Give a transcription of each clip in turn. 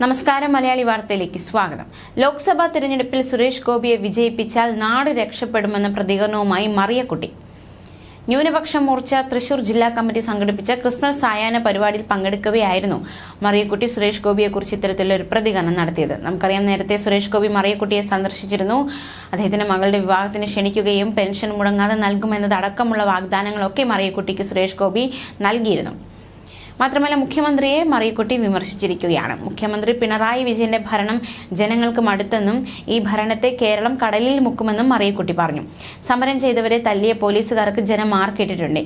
നമസ്കാരം. മലയാളി വാർത്തയിലേക്ക് സ്വാഗതം. ലോക്സഭാ തിരഞ്ഞെടുപ്പിൽ സുരേഷ് ഗോപിയെ വിജയിപ്പിച്ചാൽ നാട് രക്ഷപ്പെടുമെന്ന പ്രതികരണവുമായി മറിയക്കുട്ടി. ന്യൂനപക്ഷ മോർച്ച തൃശൂർ ജില്ലാ കമ്മിറ്റി സംഘടിപ്പിച്ച ക്രിസ്മസ് സായാഹ്ന പരിപാടിയിൽ പങ്കെടുക്കവെയായിരുന്നു മറിയക്കുട്ടി സുരേഷ് ഗോപിയെക്കുറിച്ച് ഇത്തരത്തിലുള്ള ഒരു പ്രതികരണം നടത്തിയത്. നമുക്കറിയാം, നേരത്തെ സുരേഷ് ഗോപി മറിയക്കുട്ടിയെ സന്ദർശിച്ചിരുന്നു. അദ്ദേഹത്തിന്റെ മകളുടെ വിവാഹത്തിന് ക്ഷണിക്കുകയും പെൻഷൻ മുടങ്ങാതെ നൽകുമെന്നതടക്കമുള്ള വാഗ്ദാനങ്ങളൊക്കെ മറിയക്കുട്ടിക്ക് സുരേഷ് ഗോപി നൽകിയിരുന്നു. മാത്രമല്ല, മുഖ്യമന്ത്രിയെ മറിയക്കുട്ടി വിമർശിച്ചിരിക്കുകയാണ്. മുഖ്യമന്ത്രി പിണറായി വിജയന്റെ ഭരണം ജനങ്ങൾക്ക് മടുത്തെന്നും ഈ ഭരണത്തെ കേരളം കടലിൽ മുക്കുമെന്നും മറിയക്കുട്ടി പറഞ്ഞു. സമരം ചെയ്തവരെ തല്ലിയ പോലീസുകാർക്ക് ജനം മാർക്കിട്ടിട്ടുണ്ട്.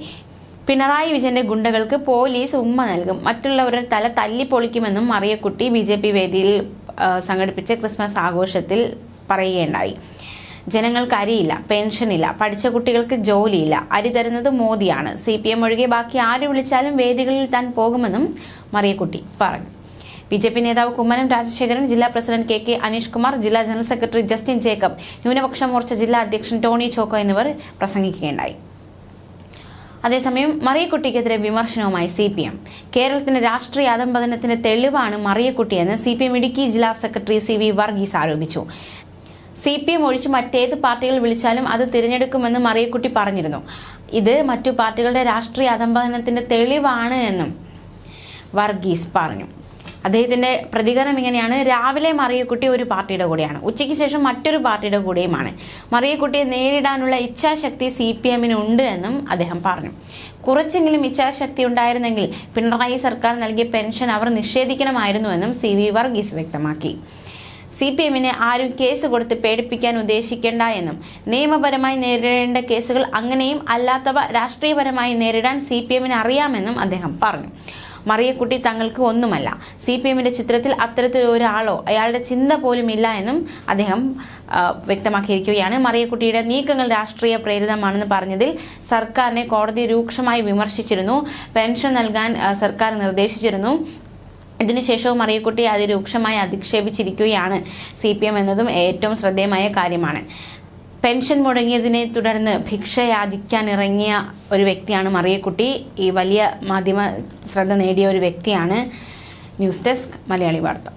പിണറായി വിജയന്റെ ഗുണ്ടകൾക്ക് പോലീസ് ഉമ്മ നൽകും, മറ്റുള്ളവരുടെ തല തല്ലിപ്പൊളിക്കുമെന്നും മറിയക്കുട്ടി BJP വേദിയിൽ സംഘടിപ്പിച്ച ക്രിസ്മസ് ആഘോഷത്തിൽ പറയുകയുണ്ടായി. ജനങ്ങൾക്ക് അരിയില്ല, പെൻഷനില്ല, പഠിച്ച കുട്ടികൾക്ക് ജോലിയില്ല, അരി തരുന്നത് മോദിയാണ്. CPM ഒഴികെ ബാക്കി ആര് വിളിച്ചാലും വേദികളിൽ താൻ പോകുമെന്നും മറിയക്കുട്ടി പറഞ്ഞു. BJP നേതാവ് കുമ്മനം രാജശേഖരൻ, ജില്ലാ പ്രസിഡന്റ് KK അനീഷ് കുമാർ, ജില്ലാ ജനറൽ സെക്രട്ടറി ജസ്റ്റിൻ ജേക്കബ്, ന്യൂനപക്ഷ മോർച്ച ജില്ലാ അധ്യക്ഷൻ ടോണി ചോക്കോ എന്നിവർ പ്രസംഗിക്കുകയുണ്ടായി. അതേസമയം മറിയക്കുട്ടിക്കെതിരെ വിമർശനവുമായി CPM. കേരളത്തിന്റെ രാഷ്ട്രീയ അധംപതനത്തിന്റെ തെളിവാണ് മറിയക്കുട്ടിയെന്ന് CPM ഇടുക്കി ജില്ലാ സെക്രട്ടറി CV വർഗീസ് ആരോപിച്ചു. CPM ഒഴിച്ച് മറ്റേത് പാർട്ടികൾ വിളിച്ചാലും അത് തിരഞ്ഞെടുക്കുമെന്ന് മറിയക്കുട്ടി പറഞ്ഞിരുന്നു. ഇത് മറ്റു പാർട്ടികളുടെ രാഷ്ട്രീയ അധംപതനത്തിന്റെ തെളിവാണ് എന്നും വർഗീസ് പറഞ്ഞു. അദ്ദേഹത്തിന്റെ പ്രതികരണം ഇങ്ങനെയാണ്: രാവിലെ മറിയക്കുട്ടി ഒരു പാർട്ടിയുടെ കൂടെയാണ്, ഉച്ചയ്ക്ക് ശേഷം മറ്റൊരു പാർട്ടിയുടെ കൂടെയുമാണ്. മറിയക്കുട്ടിയെ നേരിടാനുള്ള ഇച്ഛാശക്തി CPM-നുണ്ട് എന്നും അദ്ദേഹം പറഞ്ഞു. കുറച്ചെങ്കിലും ഇച്ഛാശക്തി ഉണ്ടായിരുന്നെങ്കിൽ പിണറായി സർക്കാർ നൽകിയ പെൻഷൻ അവർ നിഷേധിക്കണമായിരുന്നുവെന്നും CV വർഗീസ് വ്യക്തമാക്കി. CPM-നെ ആരും കേസ് കൊടുത്ത് പേടിപ്പിക്കാൻ ഉദ്ദേശിക്കേണ്ട എന്നും നിയമപരമായി നേരിടേണ്ട കേസുകൾ അങ്ങനെയും അല്ലാത്തവ രാഷ്ട്രീയപരമായി നേരിടാൻ CPM-ന് അറിയാമെന്നും അദ്ദേഹം പറഞ്ഞു. മറിയക്കുട്ടി തങ്ങൾക്ക് ഒന്നുമല്ല. CPM-ന്റെ ചിത്രത്തിൽ അത്തരത്തിലൊരാളോ അയാളുടെ ചിന്ത പോലും ഇല്ല എന്നും അദ്ദേഹം വ്യക്തമാക്കിയിരിക്കുകയാണ്. മറിയക്കുട്ടിയുടെ നീക്കങ്ങൾ രാഷ്ട്രീയ പ്രേരിതമാണെന്ന് പറഞ്ഞതിൽ സർക്കാരിനെ കോടതി രൂക്ഷമായി വിമർശിച്ചിരുന്നു. പെൻഷൻ നൽകാൻ സർക്കാർ നിർദ്ദേശിച്ചിരുന്നു. ഇതിനുശേഷവും മറിയക്കുട്ടി അതിരൂക്ഷമായി അധിക്ഷേപിച്ചിരിക്കുകയാണ് CPM എന്നതും ഏറ്റവും ശ്രദ്ധേയമായ കാര്യമാണ്. പെൻഷൻ മുടങ്ങിയതിനെ തുടർന്ന് ഭിക്ഷ യാചിക്കാനിറങ്ങിയ ഒരു വ്യക്തിയാണ് മറിയക്കുട്ടി. ഈ വലിയ മാധ്യമ ശ്രദ്ധ നേടിയ ഒരു വ്യക്തിയാണ്. ന്യൂസ് ഡെസ്ക് മലയാളി വാർത്ത.